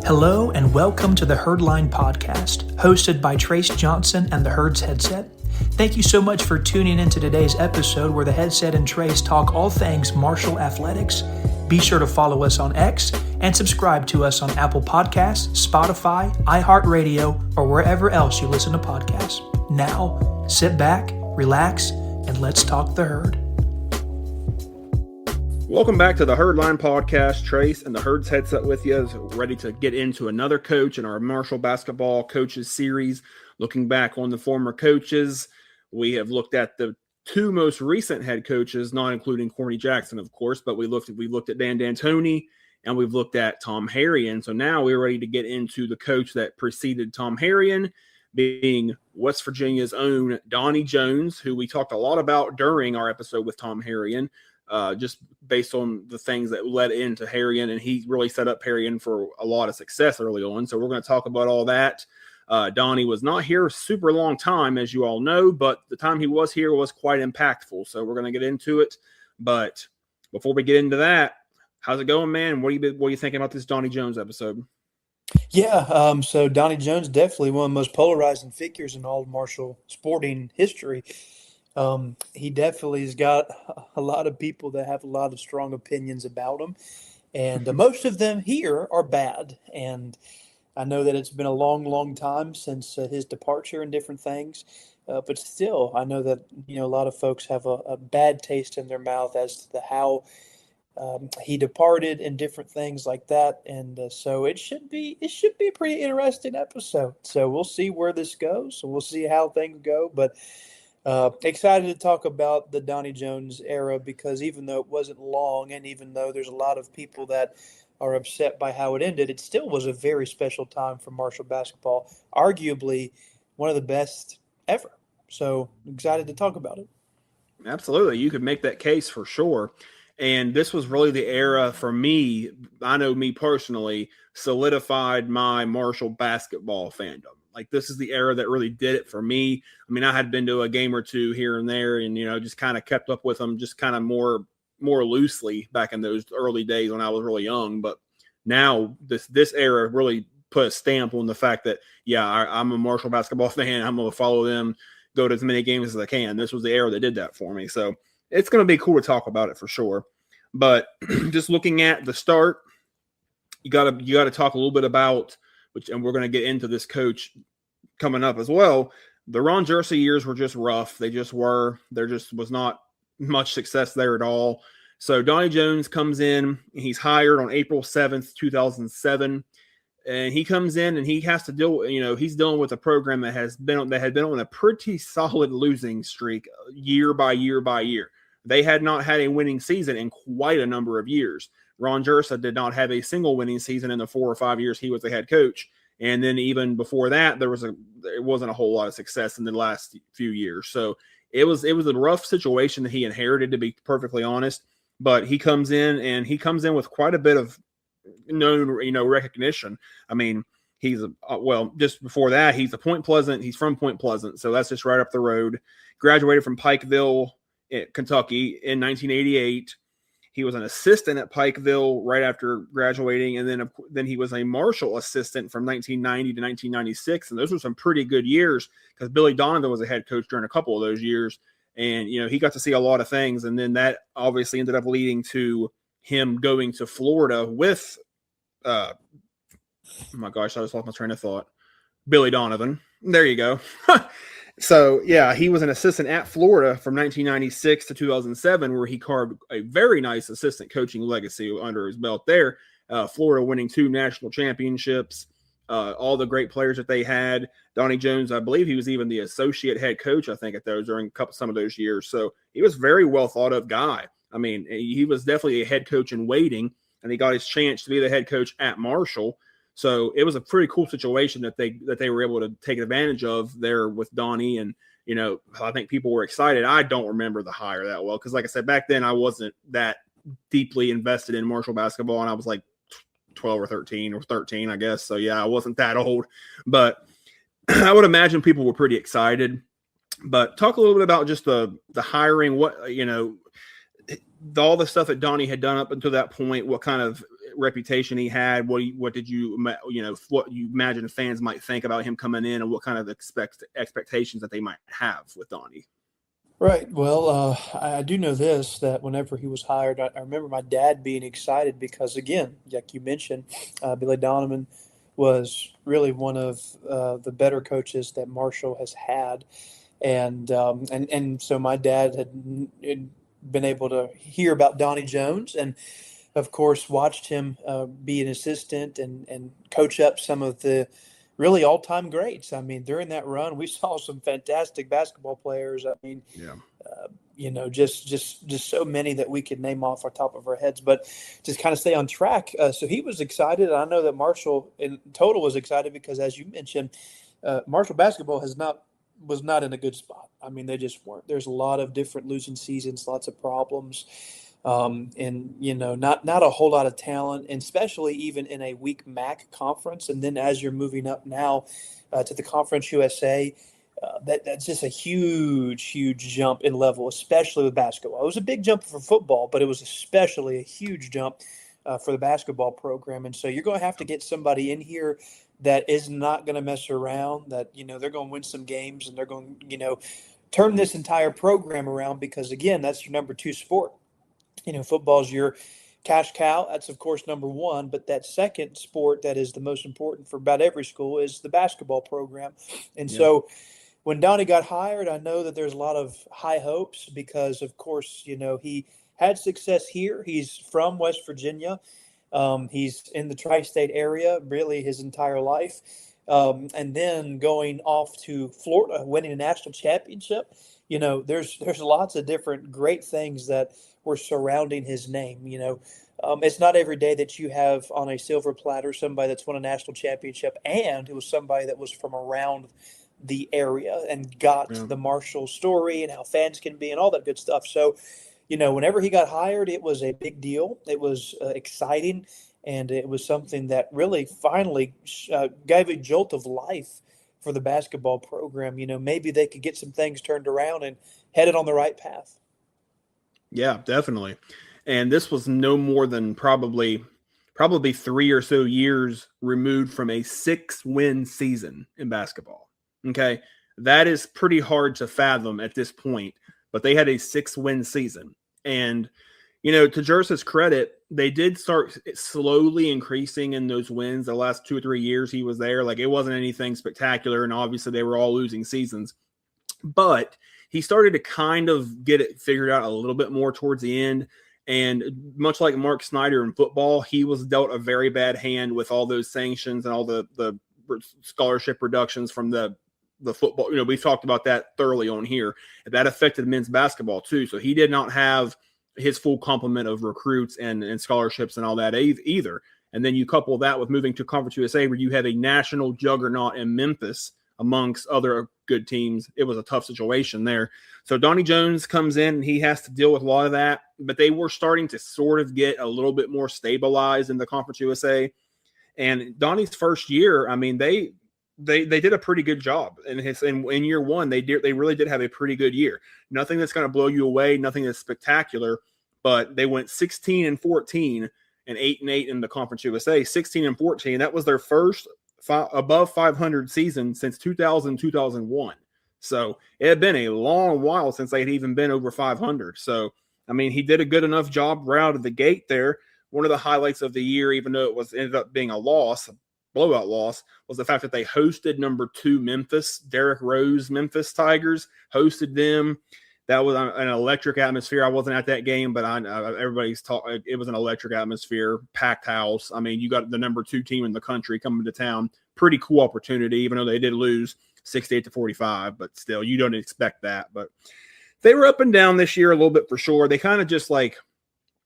Hello and welcome to the Herdline Podcast, hosted by Trace Johnson and the Herds Headset. Thank you so much for tuning into today's episode where the Headset and Trace talk all things Marshall athletics. Be sure to follow us on X and subscribe to us on Apple Podcasts, Spotify, iHeartRadio, or wherever else you listen to podcasts. Now, sit back, relax, and let's talk the herd. Welcome back to the Herdline Podcast. Trace and the Herds Headset with you, ready to get into another coach in our Marshall basketball coaches series. Looking back on the former coaches, we have looked at the two most recent head coaches, not including Corny Jackson, of course, but we looked at Dan D'Antoni and we've looked at Tom Harrion. So now we're ready to get into the coach that preceded Tom Harrion, being West Virginia's own Donnie Jones, who we talked a lot about during our episode with Tom Harrion. Just based on the things that led into Harrion, and he really set up Harrion for a lot of success early on. So we're going to talk about all that. Donnie was not here a super long time, as you all know, but the time he was here was quite impactful. So we're going to get into it. But before we get into that, how's it going, man? What are you thinking about this Donnie Jones episode? Yeah, so Donnie Jones, definitely one of the most polarizing figures in all of Marshall sporting history. He definitely has got a lot of people that have a lot of strong opinions about him, and most of them here are bad. And I know that it's been a long, long time since his departure and different things, but still, I know that a lot of folks have a bad taste in their mouth as to how he departed and different things like that. And so it should be a pretty interesting episode. So we'll see where this goes. So we'll see how things go, but. Excited to talk about the Donnie Jones era because even though it wasn't long and even though there's a lot of people that are upset by how it ended, it still was a very special time for Marshall basketball, arguably one of the best ever. So excited to talk about it. Absolutely. You could make that case for sure. And this was really the era for me, I know me personally, solidified my Marshall basketball fandom. Like, this is the era that really did it for me. I mean, I had been to a game or two here and there and, just kind of kept up with them just kind of more loosely back in those early days when I was really young. But now this era really put a stamp on the fact that, I'm a Marshall basketball fan. I'm going to follow them, go to as many games as I can. This was the era that did that for me. So it's going to be cool to talk about it for sure. But just looking at the start, you got to talk a little bit about – and we're going to get into this coach coming up as well. The Ron Jersey years were just rough. They just were. There just was not much success there at all. So Donnie Jones comes in. He's hired on April 7th, 2007. And he comes in and he has to deal, he's dealing with a program that had been on a pretty solid losing streak year by year by year. They had not had a winning season in quite a number of years. Ron Jersey did not have a single winning season in the 4 or 5 years he was the head coach. And then even before that, there wasn't a whole lot of success in the last few years. So it was a rough situation that he inherited, to be perfectly honest. But he comes in with quite a bit of known, recognition. I mean, just before that, he's from Point Pleasant. So that's just right up the road. Graduated from Pikeville, Kentucky in 1988. He was an assistant at Pikeville right after graduating, and then he was a Marshall assistant from 1990 to 1996, and those were some pretty good years because Billy Donovan was a head coach during a couple of those years, and he got to see a lot of things, and then that obviously ended up leading to him going to Florida with, oh my gosh, I just lost my train of thought, Billy Donovan. There you go. So, he was an assistant at Florida from 1996 to 2007, where he carved a very nice assistant coaching legacy under his belt there. Florida winning 2 national championships, all the great players that they had. Donnie Jones, I believe he was even the associate head coach, I think, during some of those years. So he was a very well thought of guy. I mean, he was definitely a head coach in waiting, and he got his chance to be the head coach at Marshall. So it was a pretty cool situation that they were able to take advantage of there with Donnie. And, I think people were excited. I don't remember the hire that well because, like I said, back then I wasn't that deeply invested in Marshall basketball, and I was like 12 or 13, I guess. So, I wasn't that old. But I would imagine people were pretty excited. But talk a little bit about just the hiring, all the stuff that Donnie had done up until that point, what kind of reputation he had? What did you imagine fans might think about him coming in, and what kind of expectations that they might have with Donnie? Right. Well, I do know this, that whenever he was hired, I remember my dad being excited because, again, like you mentioned, Billy Donovan was really one of the better coaches that Marshall has had. And so my dad had been able to hear about Donnie Jones and, of course, watched him be an assistant and coach up some of the really all-time greats. I mean, during that run, we saw some fantastic basketball players. I mean, Yeah. just so many that we could name off our top of our heads, but just kind of stay on track. So he was excited. I know that Marshall in total was excited because, as you mentioned, Marshall basketball was not in a good spot. I mean, they just weren't. There's a lot of different losing seasons, lots of problems. And not a whole lot of talent, and especially even in a weak MAC conference. And then as you're moving up now to the Conference USA, that's just a huge jump in level, especially with basketball. It was a big jump for football, but it was especially a huge jump for the basketball program. And so you're going to have to get somebody in here that is not going to mess around, that they're going to win some games, and they're going to turn this entire program around, because again, that's your number 2 sport. Football's your cash cow. That's, of course, number 1. But that second sport that is the most important for about every school is the basketball program. And so when Donnie got hired, I know that there's a lot of high hopes because, of course, he had success here. He's from West Virginia. He's in the tri-state area really his entire life. And then going off to Florida, winning a national championship. There's lots of different great things that were surrounding his name. It's not every day that you have on a silver platter somebody that's won a national championship, and it was somebody that was from around the area and got the Marshall story and how fans can be and all that good stuff. So, whenever he got hired, it was a big deal. It was exciting, and it was something that really finally gave a jolt of life for the basketball program. Maybe they could get some things turned around and headed on the right path. Yeah, definitely. And this was no more than probably 3 or so years removed from a 6-win season in basketball. Okay. That is pretty hard to fathom at this point, but they had a 6-win season. And, to Jerse's credit, they did start slowly increasing in those wins the last 2 or 3 years he was there. Like, it wasn't anything spectacular, and obviously they were all losing seasons. But he started to kind of get it figured out a little bit more towards the end. And much like Mark Snyder in football, he was dealt a very bad hand with all those sanctions and all the scholarship reductions from the football. We've talked about that thoroughly on here. That affected men's basketball too. So he did not have his full complement of recruits and scholarships and all that either. And then you couple that with moving to Conference USA, where you have a national juggernaut in Memphis amongst other good teams. It was a tough situation there. So Donnie Jones comes in and he has to deal with a lot of that, but they were starting to sort of get a little bit more stabilized in the Conference USA. And Donnie's first year, I mean, they did a pretty good job. And in year one, they really did have a pretty good year. Nothing that's going to blow you away, nothing that's spectacular, but they went 16-14 and 8-8 in the Conference USA. 16-14, that was their first above 500 season since 2000-2001. So it had been a long while since they had even been over 500. So, I mean, he did a good enough job right out of the gate there. One of the highlights of the year, even though it ended up being a blowout loss, was the fact that they hosted number 2 Memphis, Derrick Rose Memphis Tigers, hosted them. That was an electric atmosphere. I wasn't at that game, but everybody's talking. It was an electric atmosphere, packed house. I mean, you got the number 2 team in the country coming to town. Pretty cool opportunity, even though they did lose 68-45, but still, you don't expect that. But they were up and down this year a little bit for sure. They kind of just they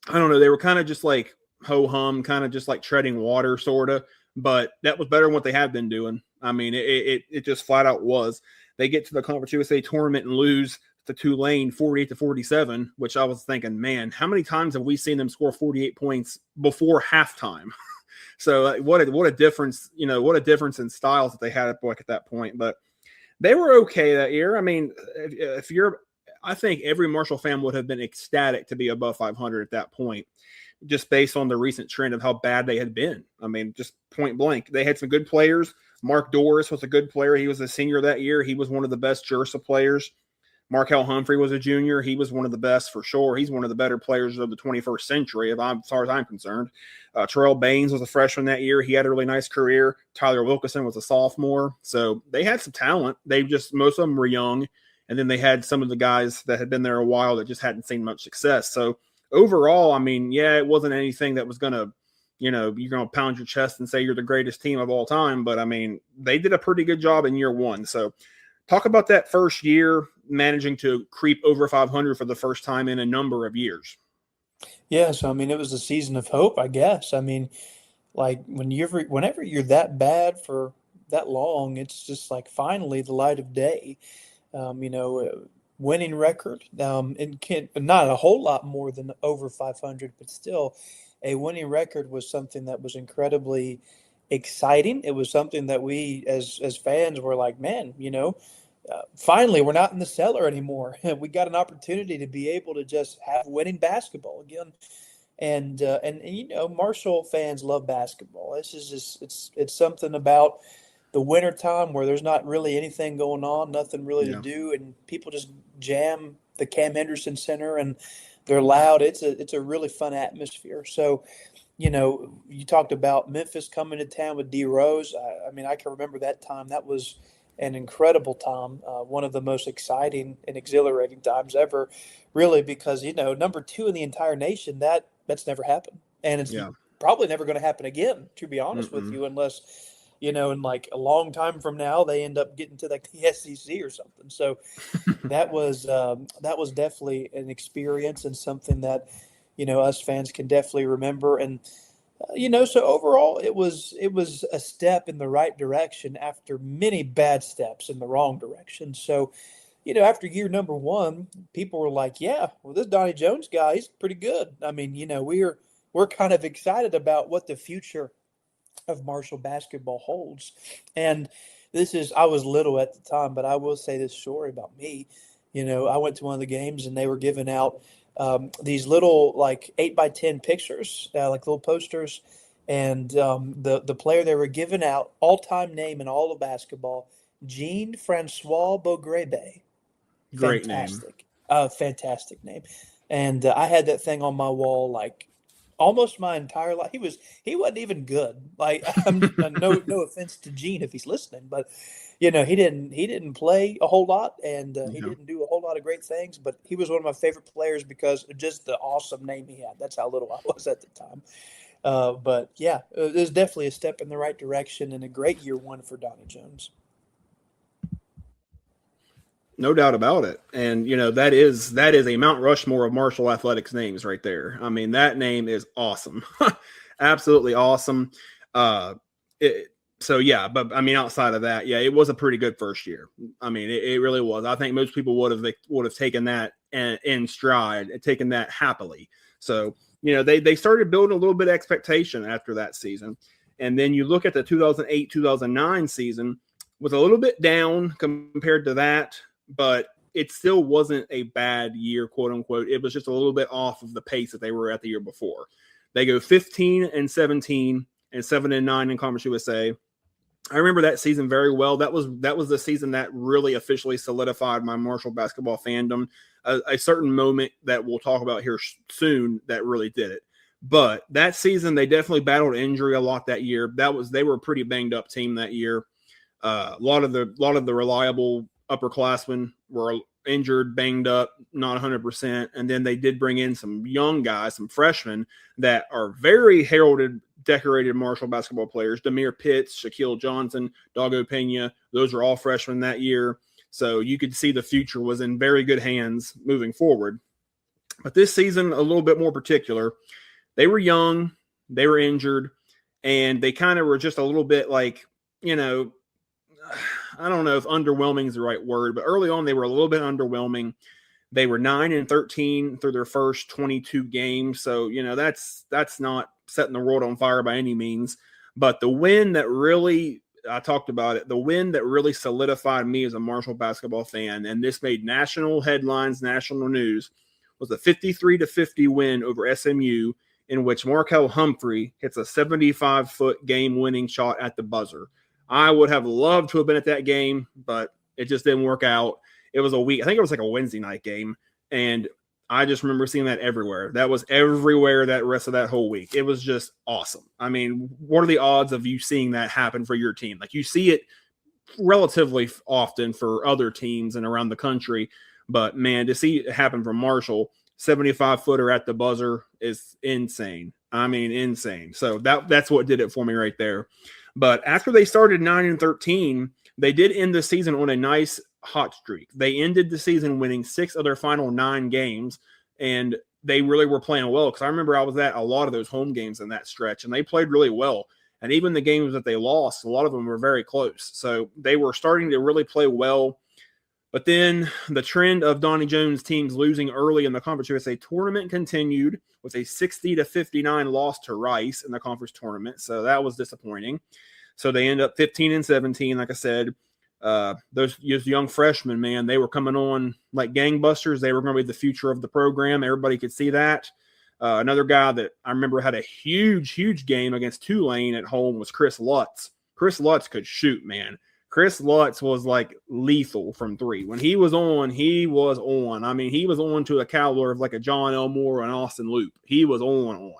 were kind of just like ho-hum, kind of just like treading water, sort of. But that was better than what they had been doing. I mean, it just flat out was. They get to the Conference USA tournament and lose to Tulane 48-47, which I was thinking, man, how many times have we seen them score 48 points before halftime? So what a difference, what a difference in styles that they had at that point. But they were okay that year. I mean, I think every Marshall fan would have been ecstatic to be above 500 at that point. just based on the recent trend of how bad they had been. I mean, just point blank. They had some good players. Mark Doris was a good player. He was a senior that year. He was one of the best Jersa players. Markel Humphrey was a junior. He was one of the best for sure. He's one of the better players of the 21st century, as far as I'm concerned. Terrell Baines was a freshman that year. He had a really nice career. Tyler Wilkinson was a sophomore. So they had some talent. Most of them were young. And then they had some of the guys that had been there a while that just hadn't seen much success. So overall, I mean, yeah, it wasn't anything that was going to, you're going to pound your chest and say you're the greatest team of all time. But, I mean, they did a pretty good job in year one. So talk about that first year managing to creep over 500 for the first time in a number of years. Yeah, so I mean, it was a season of hope, I guess. I mean, like whenever you're that bad for that long, it's just like finally the light of day. Winning record. Not a whole lot more than over 500, but still, a winning record was something that was incredibly exciting. It was something that we, as fans, were like, man, finally, we're not in the cellar anymore. We got an opportunity to be able to just have winning basketball again. And Marshall fans love basketball. This is just it's something about the winter time where there's not really anything going on, nothing really to do, and people just jam the Cam Henderson Center and they're loud. It's a really fun atmosphere. So, you talked about Memphis coming to town with D Rose. I mean, I can remember that time. That was an incredible time, one of the most exciting and exhilarating times ever, really, because number 2 in the entire nation. That's never happened, and it's probably never going to happen again. To be honest with you, unless in like a long time from now they end up getting to like the SEC or something. So that was definitely an experience and something that us fans can definitely remember. And so overall, it was a step in the right direction after many bad steps in the wrong direction. So, after year number 1, people were like, yeah, well, this Donnie Jones guy, he's pretty good. I mean, we're kind of excited about what the future of Marshall basketball holds. And I was little at the time, but I will say this story about me. I went to one of the games and they were giving out these little like 8x10 pictures, like little posters. And the player they were giving out, all-time name in all of basketball, Jean-Francois Beaugrebe. Great Fantastic. Name. Fantastic name. And I had that thing on my wall like almost my entire life. He wasn't even good. Like no offense to Gene if he's listening, but he didn't play a whole lot and he didn't do a whole lot of great things. But he was one of my favorite players because of just the awesome name he had. That's how little I was at the time. But yeah, it was definitely a step in the right direction and a great year 1 for Donnie Jones. No doubt about it. And, that is a Mount Rushmore of Marshall athletics names right there. I mean, that name is awesome. Absolutely awesome. But I mean, outside of that, yeah, it was a pretty good first year. I mean, it really was. I think most people would have taken that in stride and taken that happily. So, they started building a little bit of expectation after that season. And then you look at the 2008-2009 season, was a little bit down compared to that, but it still wasn't a bad year, quote unquote. It was just a little bit off of the pace that they were at the year before. They go 15-17 and 7-9 in Conference USA. I remember that season very well. That was the season that really officially solidified my Marshall basketball fandom. A certain moment that we'll talk about here soon that really did it. But that season, they definitely battled injury a lot that year. They were a pretty banged up team that year. A lot of the reliable upperclassmen were injured, banged up, not 100%. And then they did bring in some young guys, some freshmen that are very heralded, decorated Marshall basketball players. Demir Pitts, Shaquille Johnson, Dago Pena. Those are all freshmen that year. So you could see the future was in very good hands moving forward. But this season, a little bit more particular. They were young, they were injured, and they kind of were just a little bit like, I don't know if underwhelming is the right word, but early on they were a little bit underwhelming. They were 9-13 through their first 22 games. So, that's not setting the world on fire by any means. But the win that really, I talked about it, the win that really solidified me as a Marshall basketball fan, and this made national headlines, national news, was a 53-50 win over SMU in which Markel Humphrey hits a 75-foot game-winning shot at the buzzer. I would have loved to have been at that game, but it just didn't work out. It was a week. I think it was like a Wednesday night game, and I just remember seeing that everywhere. That was everywhere that rest of that whole week. It was just awesome. I mean, what are the odds of you seeing that happen for your team? Like, you see it relatively often for other teams and around the country, but man, to see it happen from Marshall, 75-footer at the buzzer, is insane. I mean, insane. So that's what did it for me right there. But after they started 9-13, they did end the season on a nice hot streak. They ended the season winning 6 of their final 9 games, and they really were playing well, because I remember I was at a lot of those home games in that stretch, and they played really well. And even the games that they lost, a lot of them were very close. So they were starting to really play well. But then the trend of Donnie Jones teams losing early in the Conference USA tournament continued with a 60-59 loss to Rice in the conference tournament. So that was disappointing. So they end up 15-17, like I said. Those young freshmen, man, they were coming on like gangbusters. They were going to be the future of the program. Everybody could see that. Another guy that I remember had a huge game against Tulane at home was Chris Lutz. Chris Lutz could shoot, man. Chris Lutz was like lethal from 3. When he was on, he was on. I mean, he was on to a caliber of like a John Elmore and Austin Loop. He was on.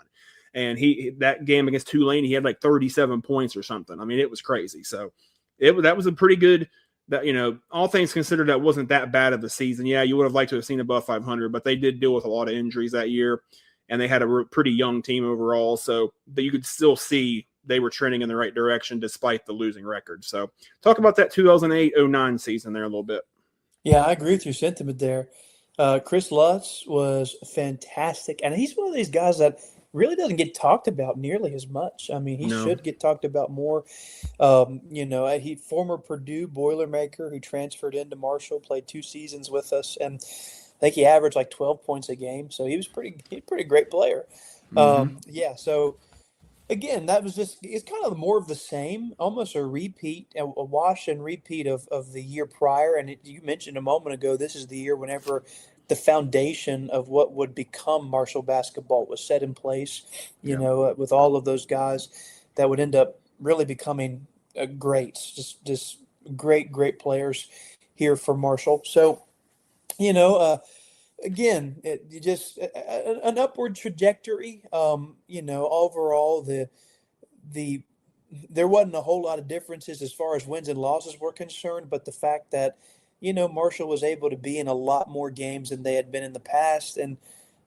And that game against Tulane, he had like 37 points or something. I mean, it was crazy. So that was a pretty good, that, you know, all things considered, that wasn't that bad of a season. Yeah, you would have liked to have seen above 500, but they did deal with a lot of injuries that year, and they had a pretty young team overall. So that you could still see they were trending in the right direction despite the losing record. So talk about that 2008-09 season there a little bit. Yeah, I agree with your sentiment there. Chris Lutz was fantastic, and he's one of these guys that really doesn't get talked about nearly as much. I mean, he should get talked about more. He former Purdue Boilermaker who transferred into Marshall, played 2 seasons with us, and I think he averaged like 12 points a game. So he was pretty great player. Mm-hmm. So again, it's kind of more of the same, almost a repeat, a wash and repeat of the year prior. And you mentioned a moment ago, this is the year whenever the foundation of what would become Marshall basketball was set in place, with all of those guys that would end up really becoming greats, just great players here for Marshall. So, again, an upward trajectory. Overall, there wasn't a whole lot of differences as far as wins and losses were concerned, but the fact that Marshall was able to be in a lot more games than they had been in the past, and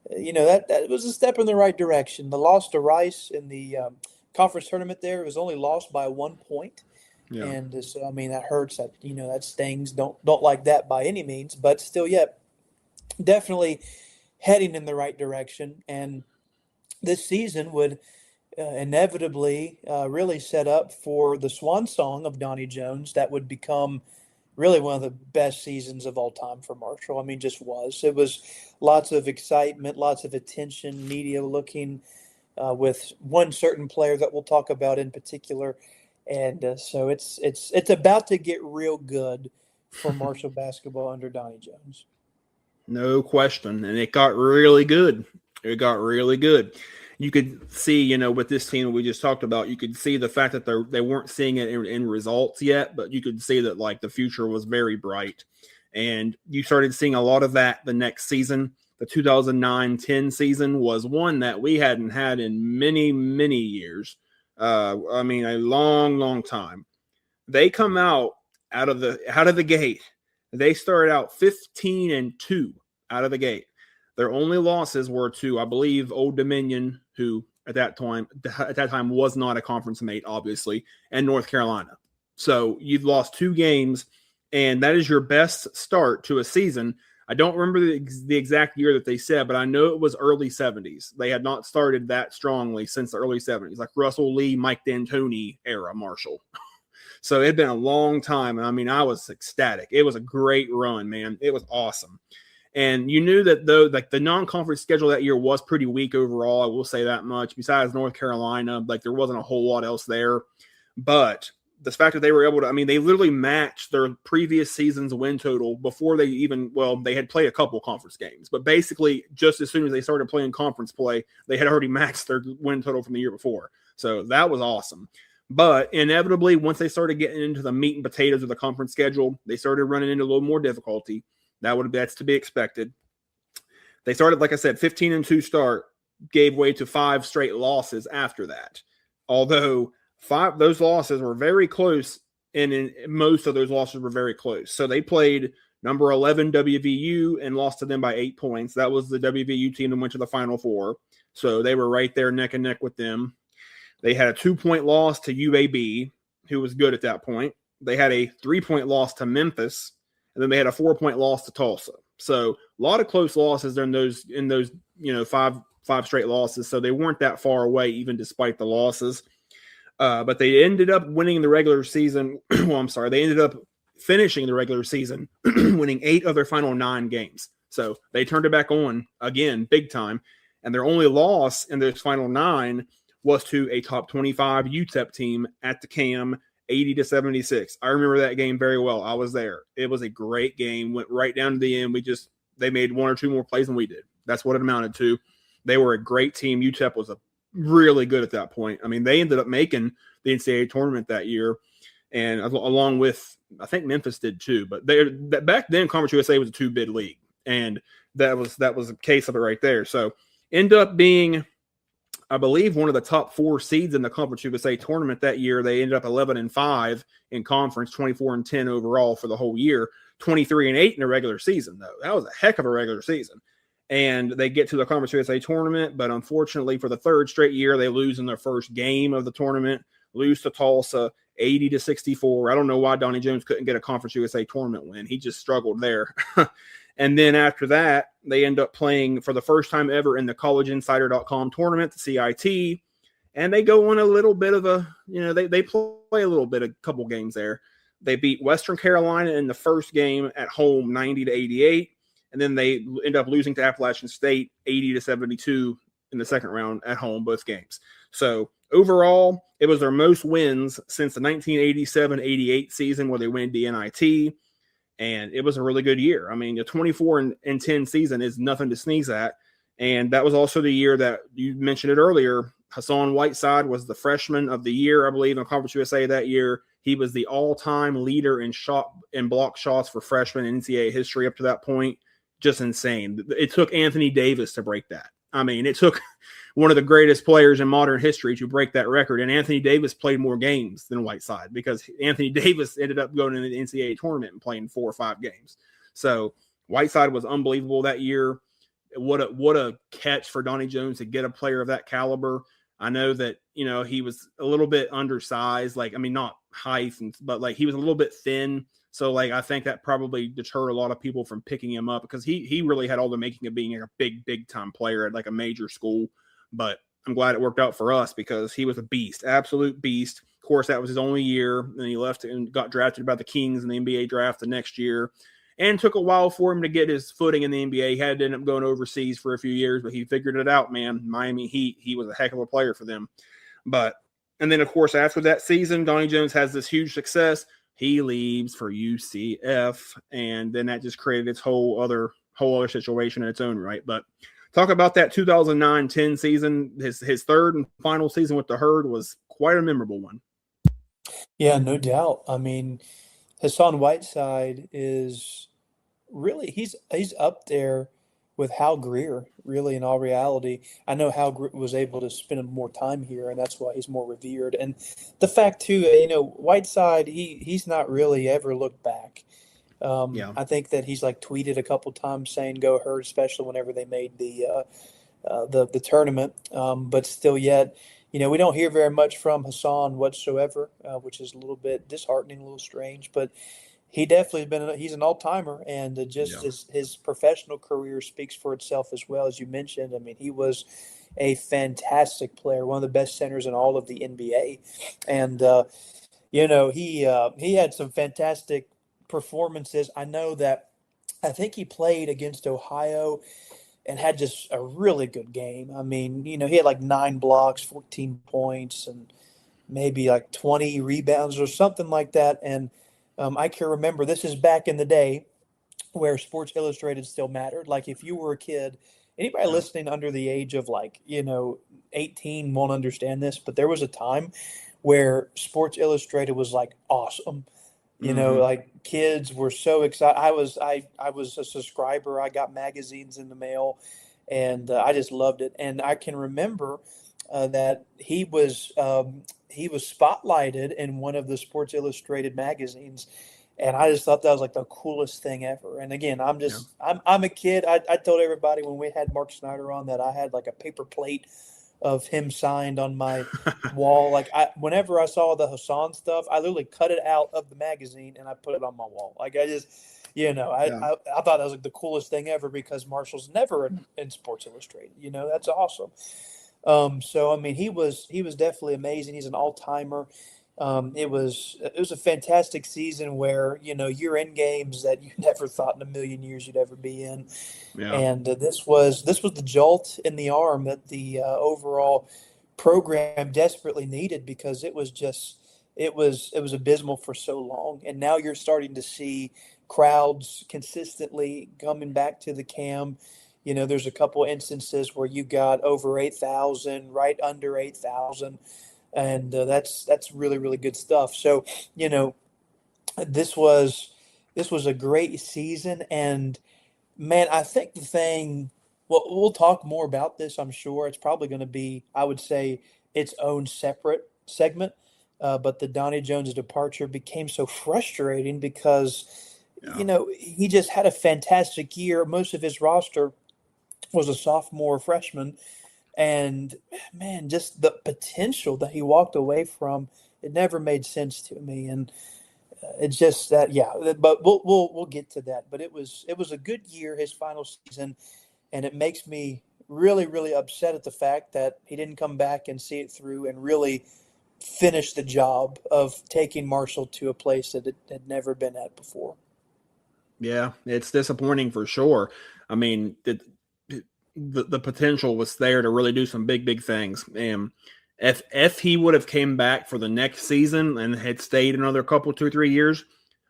that was a step in the right direction. The loss to Rice in the conference tournament there was only lost by 1 point. Yeah. And so I mean that hurts. That stings. Don't like that by any means, but still, definitely heading in the right direction. And this season would inevitably really set up for the swan song of Donnie Jones. That would become really one of the best seasons of all time for Marshall. I mean, just was. It was lots of excitement, lots of attention, media looking with one certain player that we'll talk about in particular. And so it's about to get real good for Marshall basketball under Donnie Jones. No question. And it got really good. You could see, with this team we just talked about, you could see the fact that they weren't seeing it in results yet, but you could see that like the future was very bright. And you started seeing a lot of that the next season. The 2009-10 season was one that we hadn't had in many, many years. A long time. They come out of the gate. They started out 15-2 out of the gate. Their only losses were to, I believe, Old Dominion, who at that time was not a conference mate, obviously, and North Carolina. So you've lost 2 games, and that is your best start to a season. I don't remember the exact year that they said, but I know it was early 70s. They had not started that strongly since the early 70s, like Russell Lee, Mike D'Antoni era Marshall. So it had been a long time. And I mean, I was ecstatic. It was a great run, man. It was awesome. And you knew that though, like the non-conference schedule that year was pretty weak overall. I will say that much. Besides North Carolina, like there wasn't a whole lot else there. But the fact that they were able to, I mean, they literally matched their previous season's win total before they even, well, they had played a couple conference games, but basically just as soon as they started playing conference play, they had already matched their win total from the year before. So that was awesome. But inevitably, once they started getting into the meat and potatoes of the conference schedule, they started running into a little more difficulty. That's to be expected. They started, like I said, 15-2 start, gave way to 5 straight losses after that. Although those losses were very close, and in most of those losses were very close. So they played number 11 WVU and lost to them by 8 points. That was the WVU team that went to the Final Four. So they were right there neck and neck with them. They had a 2-point loss to UAB, who was good at that point. They had a 3-point loss to Memphis, and then they had a 4-point loss to Tulsa. So a lot of close losses in those five straight losses. So they weren't that far away, even despite the losses. But they ended up winning the regular season. They ended up finishing the regular season, winning 8 of their final 9 games. So they turned it back on again, big time. And their only loss in those final 9 was to a top 25 UTEP team at the CAM, 80-76. I remember that game very well. I was there. It was a great game. Went right down to the end. They made 1 or 2 more plays than we did. That's what it amounted to. They were a great team. UTEP was really good at that point. I mean, they ended up making the NCAA tournament that year, and along with, I think Memphis did too. But back then, Conference USA was a 2-bid league, and that was a case of it right there. So, end up being, I believe, one of the top 4 seeds in the Conference USA tournament that year. They ended up 11-5 in conference, 24-10 overall for the whole year, 23-8 in the regular season, though. That was a heck of a regular season. And they get to the Conference USA tournament, but unfortunately for the 3rd straight year, they lose in their first game of the tournament, lose to Tulsa, 80-64. I don't know why Donnie Jones couldn't get a Conference USA tournament win. He just struggled there. And then after that, they end up playing for the first time ever in the collegeinsider.com tournament, the CIT, and they go on a little bit of a, they play a little bit, a couple games there. They beat Western Carolina in the first game at home, 90-88. And then they end up losing to Appalachian State 80-72 in the second round at home, both games. So overall, it was their most wins since the 1987-88 season where they win the NIT. And it was a really good year. I mean, the 24-10 season is nothing to sneeze at. And that was also the year that you mentioned it earlier. Hassan Whiteside was the freshman of the year, I believe, in Conference USA that year. He was the all-time leader in block shots for freshmen in NCAA history up to that point. Just insane. It took Anthony Davis to break that. I mean, it took one of the greatest players in modern history to break that record. And Anthony Davis played more games than Whiteside because Anthony Davis ended up going into the NCAA tournament and playing 4 or 5 games. So Whiteside was unbelievable that year. What a catch for Donnie Jones to get a player of that caliber. I know that, he was a little bit undersized, not height, but he was a little bit thin. So, I think that probably deterred a lot of people from picking him up because he really had all the making of being a big time player at a major school. But I'm glad it worked out for us because he was a beast, absolute beast. Of course, that was his only year. And he left and got drafted by the Kings in the NBA draft the next year. And took a while for him to get his footing in the NBA. He had to end up going overseas for a few years, but he figured it out, man. Miami Heat, he was a heck of a player for them. And then, of course, after that season, Donnie Jones has this huge success. He leaves for UCF, and then that just created its whole other situation in its own right. But talk about that 2009-10 season. His third and final season with the Herd was quite a memorable one. Yeah, no doubt. I mean, Hassan Whiteside is really he's up there with Hal Greer, really, in all reality. I know Hal was able to spend more time here, and that's why he's more revered. And the fact, too, Whiteside, he's not really ever looked back. I think that he's tweeted a couple times saying "Go Herd," especially whenever they made the tournament. But still, yet, we don't hear very much from Hassan whatsoever, which is a little bit disheartening, a little strange. But he definitely he's an all-timer, and his professional career speaks for itself as well, as you mentioned. I mean, he was a fantastic player, one of the best centers in all of the NBA, and he had some fantastic performances. I think he played against Ohio and had just a really good game. I mean, he had 9 blocks, 14 points, and maybe like 20 rebounds or something like that. And I can remember this is back in the day where Sports Illustrated still mattered. Like if you were a kid, anybody Yeah. listening under the age of 18 won't understand this, but there was a time where Sports Illustrated was like awesome. Hmm. Like kids were so excited. I was a subscriber. I got magazines in the mail, and I just loved it. And I can remember that he was spotlighted in one of the Sports Illustrated magazines, and I just thought that was like the coolest thing ever. And again, Yeah. I'm a kid. I told everybody when we had Mark Snyder on that I had like a paper plate of him signed on my wall. Like whenever I saw the Hassan stuff, I literally cut it out of the magazine and I put it on my wall. Like I just, Yeah. I thought that was like the coolest thing ever because Marshall's never in Sports Illustrated. That's awesome. So I mean, he was definitely amazing. He's an all timer. It was a fantastic season where you're in games that you never thought in a million years you'd ever be in, Yeah. and this was the jolt in the arm that the overall program desperately needed because it was abysmal for so long, and now you're starting to see crowds consistently coming back to the Cam. There's a couple instances where you got over 8,000, right under 8,000, and that's really really good stuff. So, you know, this was this was a great season, and man, I think the thing. Well, we'll talk more about this. I'm sure it's probably going to be, I would say, its own separate segment. But the Donnie Jones departure became so frustrating because, Yeah. he just had a fantastic year. Most of his roster was a sophomore, freshman, and man, just the potential that he walked away from, it never made sense to me. And it's just that, yeah. But we'll get to that. But it was a good year, his final season, and it makes me really really upset at the fact that he didn't come back and see it through and really finish the job of taking Marshall to a place that it had never been at before. Yeah. It's disappointing for sure. I mean, the potential was there to really do some big things. And if he would have came back for the next season and had stayed another couple 2 3 years,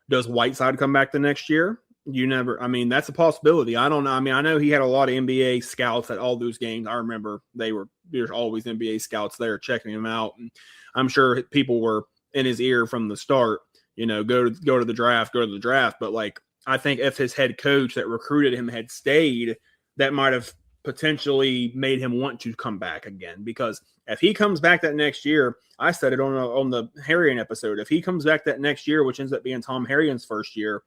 does Whiteside come back the next year? You never. I mean, that's a possibility. I don't know. I mean, I know he had a lot of NBA scouts at all those games. I remember there's always NBA scouts there checking him out, and I'm sure people were in his ear from the start. Go to the draft, go to the draft. But like, I think if his head coach that recruited him had stayed, that might have potentially made him want to come back again. Because if he comes back that next year, I said it on the Harrion episode. If he comes back that next year, which ends up being Tom Harrion's first year,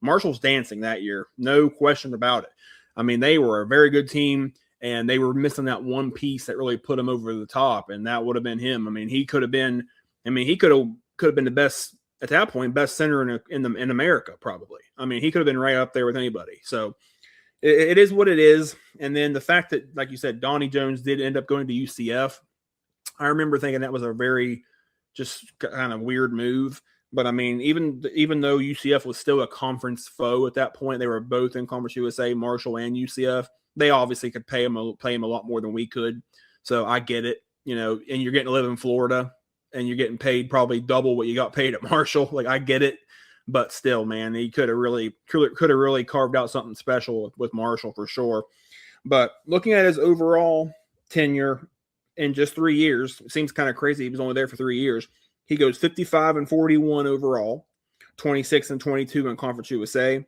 Marshall's dancing that year, no question about it. I mean, they were a very good team, and they were missing that one piece that really put them over the top, and that would have been him. I mean, he could have been. I mean, he could have been the best at that point, best center in America probably. I mean, he could have been right up there with anybody. So it is what it is. And then the fact that, like you said, Donnie Jones did end up going to UCF. I remember thinking that was a very just kind of weird move. But I mean, even though UCF was still a conference foe at that point, they were both in Conference USA, Marshall and UCF. They obviously could pay him a lot more than we could. So I get it, and you're getting to live in Florida and you're getting paid probably double what you got paid at Marshall. Like, I get it, but still, man, he could have really carved out something special with Marshall for sure. But looking at his overall tenure in just 3 years, it seems kind of crazy. He was only there for 3 years. He goes 55-41 overall, 26-22 in Conference USA.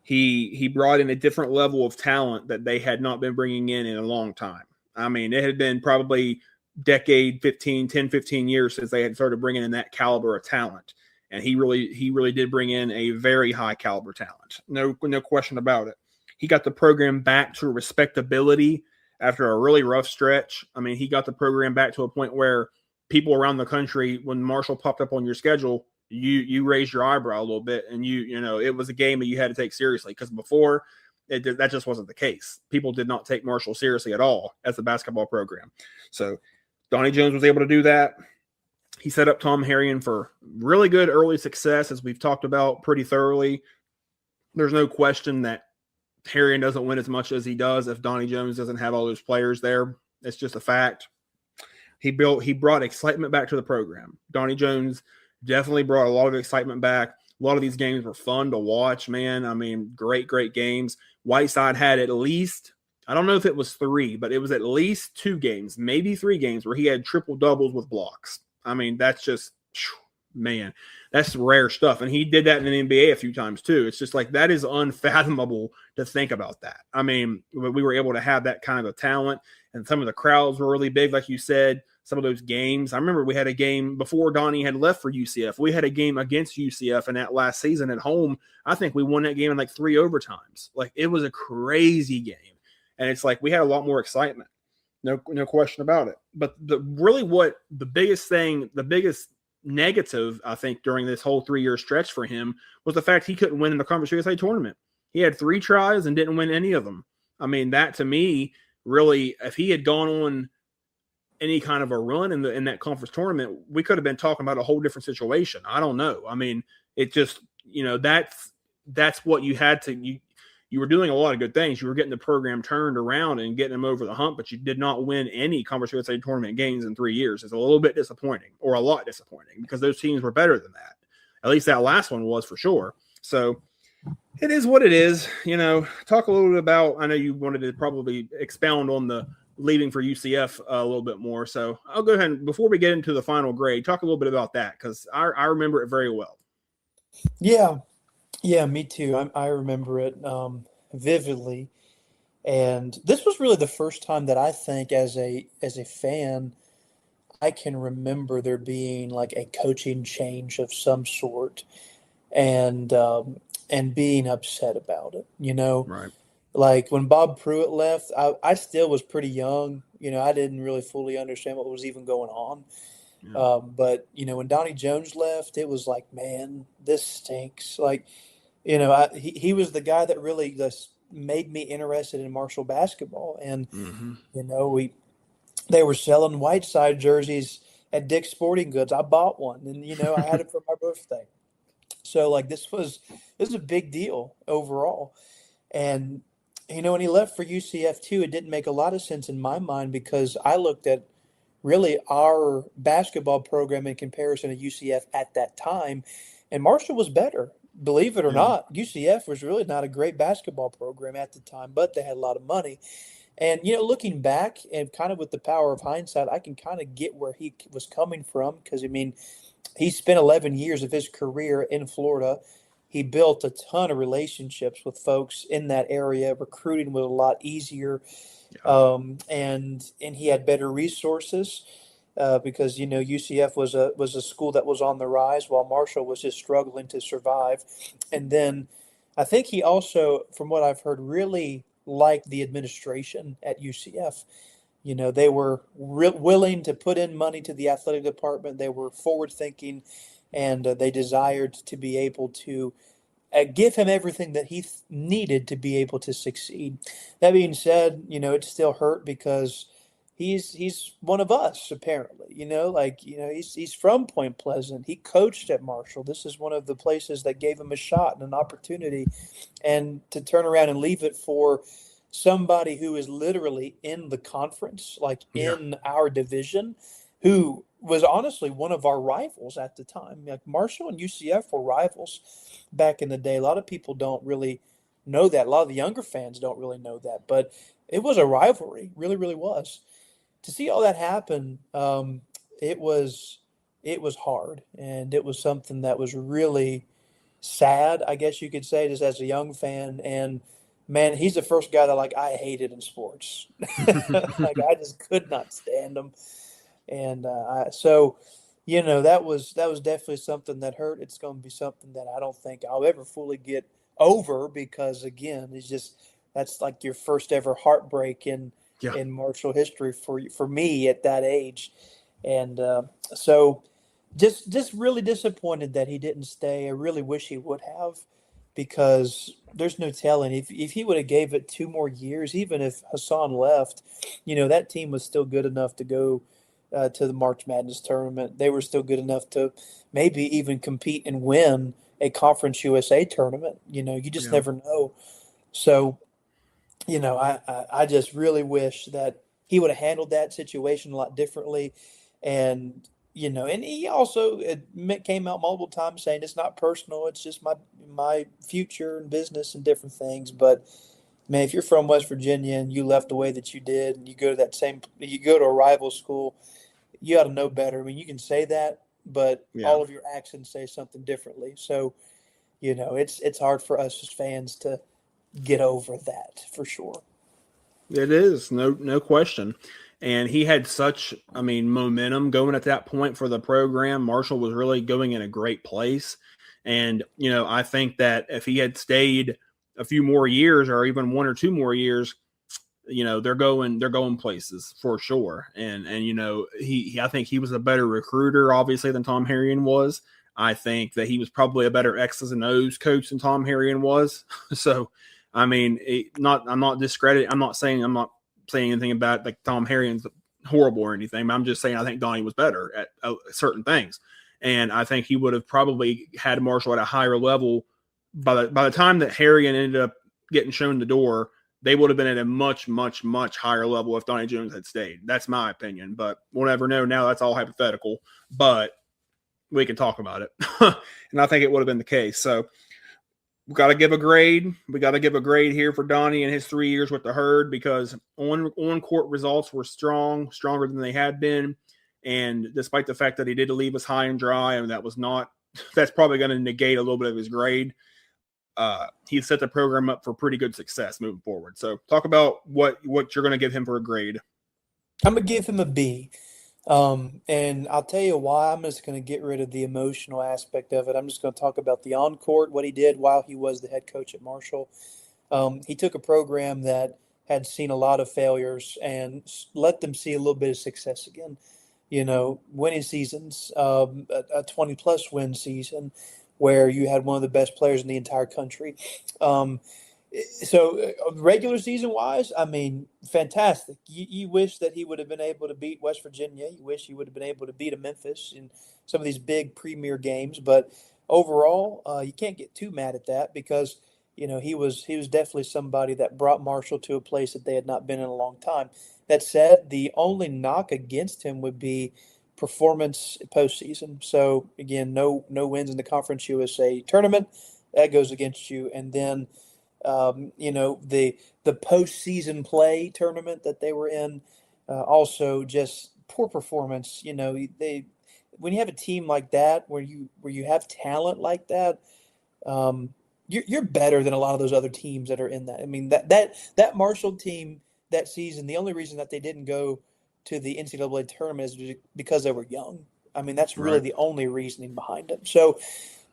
He brought in a different level of talent that they had not been bringing in a long time. I mean, it had been probably decade 15 years since they had started bringing in that caliber of talent. And he really did bring in a very high caliber talent. No question about it. He got the program back to respectability after a really rough stretch. I mean, he got the program back to a point where people around the country, when Marshall popped up on your schedule, you raised your eyebrow a little bit, and it was a game that you had to take seriously, because before that just wasn't the case. People did not take Marshall seriously at all as a basketball program. So Donnie Jones was able to do that. He set up Tom Harrion for really good early success, as we've talked about pretty thoroughly. There's no question that Harrion doesn't win as much as he does if Donnie Jones doesn't have all those players there. It's just a fact. He brought excitement back to the program. Donnie Jones definitely brought a lot of excitement back. A lot of these games were fun to watch, man. I mean, great games. Whiteside had at least, I don't know if it was 3, but it was at least 2 games, maybe 3 games where he had triple doubles with blocks. I mean, that's just, man, that's rare stuff. And he did that in the NBA a few times too. It's just like, that is unfathomable to think about that. I mean, we were able to have that kind of a talent, and some of the crowds were really big, like you said. Some of those games, I remember we had a game before Donnie had left for UCF. We had a game against UCF in that last season at home. I think we won that game in like 3 overtimes. Like, it was a crazy game. And it's like, we had a lot more excitement. No question about it. But the biggest negative, I think, during this whole 3-year stretch for him was the fact he couldn't win in the Conference USA tournament. He had 3 tries and didn't win any of them. I mean, that to me, really, if he had gone on any kind of a run in that conference tournament, we could have been talking about a whole different situation. I don't know. I mean, it just, that's what you had to, you were doing a lot of good things. You were getting the program turned around and getting them over the hump, but you did not win any Conference USA tournament games in 3 years. It's a little bit disappointing, or a lot disappointing, because those teams were better than that. At least that last one was, for sure. So it is what it is. Talk a little bit about, I know you wanted to probably expound on the leaving for UCF a little bit more. So I'll go ahead and, before we get into the final grade, talk a little bit about that, because I remember it very well. Yeah, me too. I remember it vividly. And this was really the first time that I think as a fan, I can remember there being like a coaching change of some sort, and being upset about it, Right. Like when Bob Pruitt left, I still was pretty young. I didn't really fully understand what was even going on. Yeah. But when Donnie Jones left, it was like, man, this stinks. Like, he was the guy that really just made me interested in Marshall basketball. And, they were selling Whiteside jerseys at Dick's Sporting Goods. I bought one, and, I had it for my birthday. So like, this was a big deal overall. And, when he left for UCF too, it didn't make a lot of sense in my mind, because I looked at really our basketball program in comparison to UCF at that time, and Marshall was better. Believe it or not, UCF was really not a great basketball program at the time, but they had a lot of money. And, looking back and kind of with the power of hindsight, I can kind of get where he was coming from, because, I mean, he spent 11 years of his career in Florida. He built a ton of relationships with folks in that area. Recruiting was a lot easier, and he had better resources because UCF was a school that was on the rise, while Marshall was just struggling to survive. And then I think he also, from what I've heard, really liked the administration at UCF. They were willing to put in money to the athletic department. They were forward thinking, and they desired to be able to give him everything that he needed to be able to succeed. That being said, it still hurt, because he's one of us, apparently. He's from Point Pleasant. He coached at Marshall. This is one of the places that gave him a shot and an opportunity, and to turn around and leave it for somebody who is literally in the conference, like in our division, who was honestly one of our rivals at the time. Like, Marshall and UCF were rivals back in the day. A lot of people don't really know that. A lot of the younger fans don't really know that, but it was a rivalry. Really, really was. To see all that happen, it was hard, and it was something that was really sad, I guess you could say, just as a young fan. And man, he's the first guy that I hated in sports. Like, I just could not stand him. And so that was definitely something that hurt. It's going to be something that I don't think I'll ever fully get over, because again, that's like your first ever heartbreak in Marshall history for me at that age. And so just really disappointed that he didn't stay. I really wish he would have, because there's no telling if he would have gave it 2 more years, even if Hassan left, that team was still good enough to go to the March Madness tournament. They were still good enough to maybe even compete and win a Conference USA tournament. You just never know. So, I just really wish that he would have handled that situation a lot differently. And, and he also came out multiple times saying it's not personal. It's just my future and business and different things. But man, if you're from West Virginia and you left the way that you did, and you go to a rival school, you ought to know better. I mean, you can say that, but Yeah. all of your actions say something differently. So, it's hard for us as fans to get over that for sure. It is, no question. And he had such, momentum going at that point for the program. Marshall was really going in a great place. And, I think that if he had stayed a few more years or even 1 or 2 more years, they're going places for sure. And I think he was a better recruiter, obviously, than Tom Harrion was. I think that he was probably a better X's and O's coach than Tom Harrion was. So, I'm not discrediting. I'm not saying anything about like Tom Harrion's horrible or anything. But I'm just saying I think Donnie was better at certain things, and I think he would have probably had Marshall at a higher level by the time that Harrion ended up getting shown the door. They would have been at a much, much, much higher level if Donnie Jones had stayed. That's my opinion, but we'll never know. Now that's all hypothetical, but we can talk about it, and I think it would have been the case. So. We got to give a grade. We got to give a grade here for Donnie and his 3 years with the Herd because on-court results were stronger than they had been. And despite the fact that he did leave us high and dry, and that's probably going to negate a little bit of his grade. He set the program up for pretty good success moving forward. So talk about what you're going to give him for a grade. I'm going to give him a B. And I'll tell you why. I'm just going to get rid of the emotional aspect of it. I'm just going to talk about the on-court, what he did while he was the head coach at Marshall. He took a program that had seen a lot of failures and let them see a little bit of success again. Winning seasons, a 20-plus win season where you had one of the best players in the entire country. So regular season wise, fantastic. You wish that he would have been able to beat West Virginia. You wish he would have been able to beat a Memphis in some of these big premier games. But overall, you can't get too mad at that because he was definitely somebody that brought Marshall to a place that they had not been in a long time. That said, the only knock against him would be performance postseason. So again, no wins in the Conference USA tournament. That goes against you, and then. The postseason play tournament that they were in, also just poor performance. When you have a team like that, where you have talent like that, you're better than a lot of those other teams that are in that. That Marshall team that season, the only reason that they didn't go to the NCAA tournament is because they were young. That's really Right. the only reasoning behind it. So.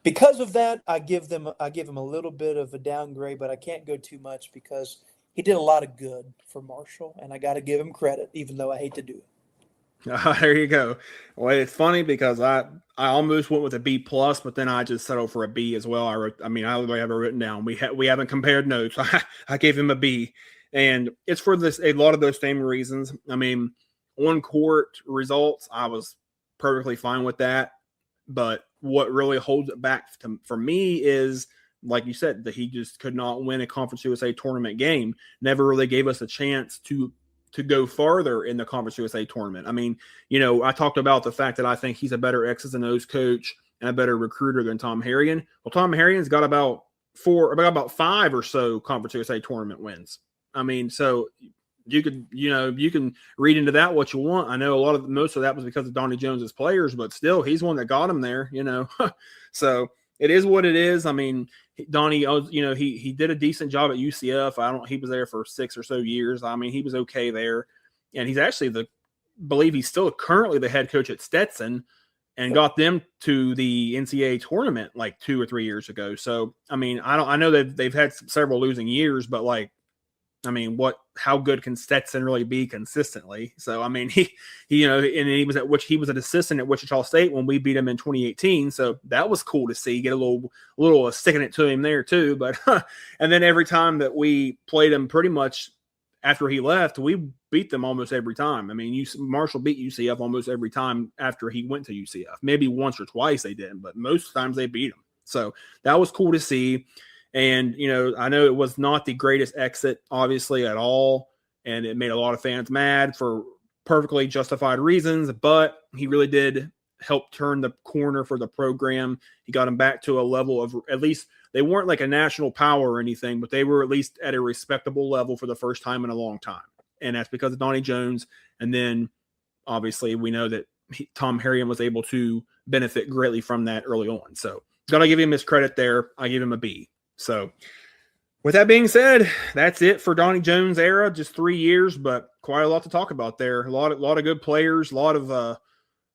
Because of that, I give him a little bit of a downgrade, but I can't go too much because he did a lot of good for Marshall, and I got to give him credit, even though I hate to do it. There you go. Well, it's funny because I almost went with a B plus, but then I just settled for a B as well. I literally have it written down. We haven't compared notes. I gave him a B, and it's for a lot of those same reasons. On court results, I was perfectly fine with that. But what really holds it back for me is, like you said, that he just could not win a Conference USA tournament game. Never really gave us a chance to go farther in the Conference USA tournament. I talked about the fact that I think he's a better X's and O's coach and a better recruiter than Tom Harrion. Well, Tom Harrion's got about 5 or so Conference USA tournament wins. So you can read into that what you want. I know most of that was because of Donnie Jones's players, but still, he's one that got him there. So it is what it is. Donnie, he did a decent job at UCF. He was there for 6 or so years. He was okay there, and he's actually believe he's still currently the head coach at Stetson, and got them to the NCAA tournament like 2 or 3 years ago. So I know that they've had several losing years, but how good can Stetson really be consistently? So, he he was an assistant at Wichita State when we beat him in 2018. So that was cool to see, get a little sticking it to him there too. But, and then every time that we played him pretty much after he left, we beat them almost every time. Marshall beat UCF almost every time after he went to UCF. Maybe once or twice they didn't, but most times they beat him. So that was cool to see. And, I know it was not the greatest exit, obviously, at all. and it made a lot of fans mad for perfectly justified reasons, but he really did help turn the corner for the program. He got them back to a level of, at least they weren't like a national power or anything, but they were at least at a respectable level for the first time in a long time. And that's because of Donnie Jones. And then obviously we know that Tom Herrion was able to benefit greatly from that early on. So gotta give him his credit there. I give him a B. So with that being said, that's it for Donnie Jones era. Just 3 years, but quite a lot to talk about there. A lot of good players, a lot of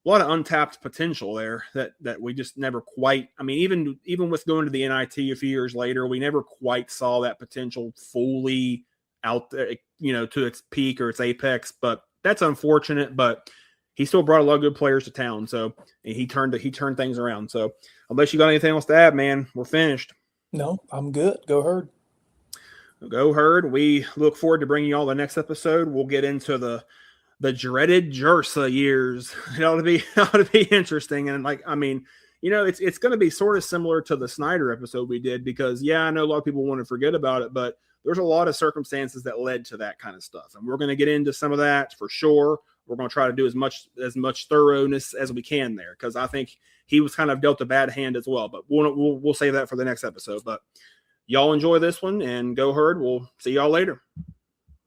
untapped potential there that we just never quite. I mean, even with going to the NIT a few years later, we never quite saw that potential fully out there, to its peak or its apex. But that's unfortunate. But he still brought a lot of good players to town. So he turned things around. So unless you got anything else to add, man, we're finished. No, I'm good. Go Herd. Go Herd. We look forward to bringing you all the next episode. We'll get into the dreaded Jersa years. It ought to be interesting. And it's going to be sort of similar to the Snyder episode we did, because I know a lot of people want to forget about it, but there's a lot of circumstances that led to that kind of stuff. And we're going to get into some of that for sure. We're going to try to do as much thoroughness as we can there, because I think he was kind of dealt a bad hand as well, but we'll save that for the next episode. But y'all enjoy this one, and Go Herd. We'll see y'all later.